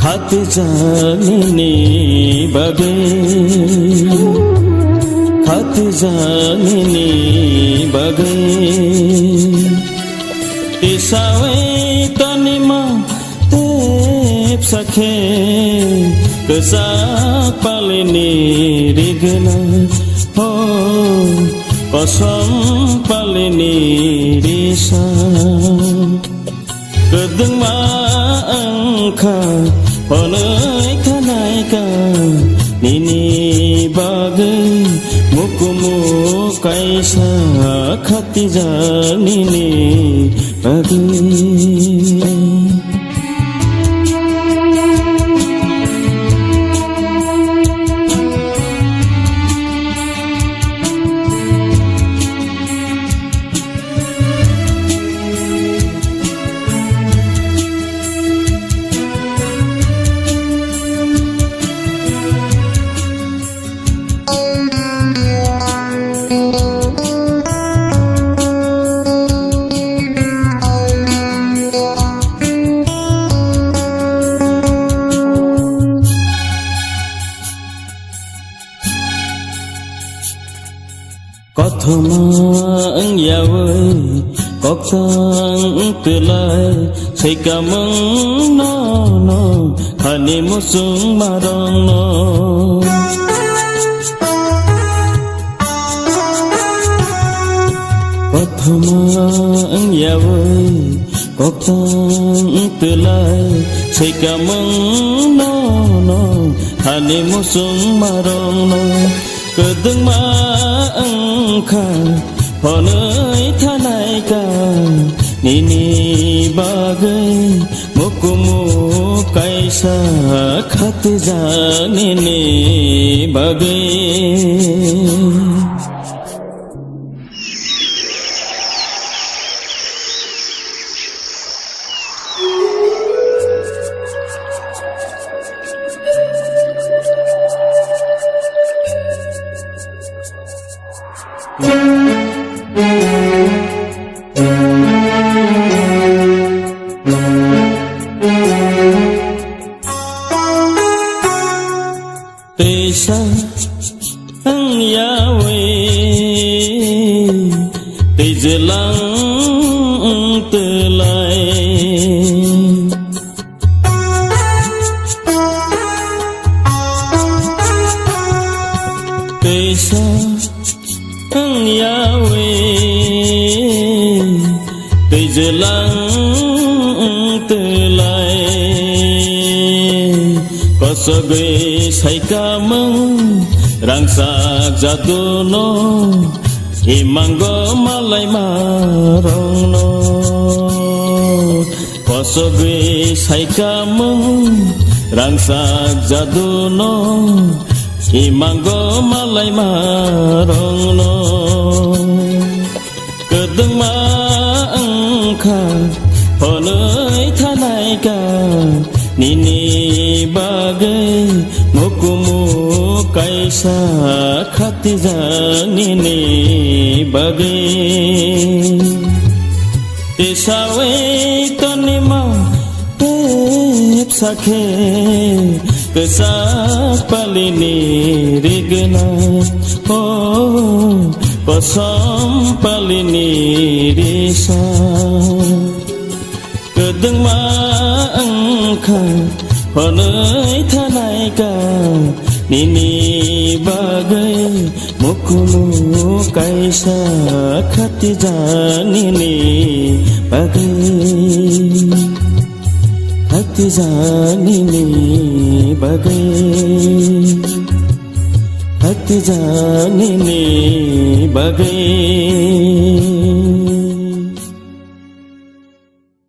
खत जाने बगे खत जाने बगे तिसावे तनिमा तेप सखे कसा पालने रिगना हो कसम पालने रिसा kedengma angka oleh kanaika nini bagai mukumu kaisa khati janini bagai Kothomang yawai koktang telai say kamang no hani musung marang no Kothomang yawai koktang telai say kamang no hani musung marang no kedengma angka honai thanaika nini bagai mukumu kaisa khat janini bagai Tesa ang Yahweh Tijelang telai Tesa ang Yahweh Tijelang telai Kosoge say kamang rangsak jatuno imanggo malay marong no Kosoge say kamang rangsak jatuno imanggo malay marong no kedengma angka honai thanaika nini bagai mukumu kaisa khati janini bagai tisawe tanima tep sakhe kesak palini rigna oh kosam palini risa kedengma angka honai thanaika nini bagai mukumu kaisa khati janini bagai khati janini bagai khati janini bagai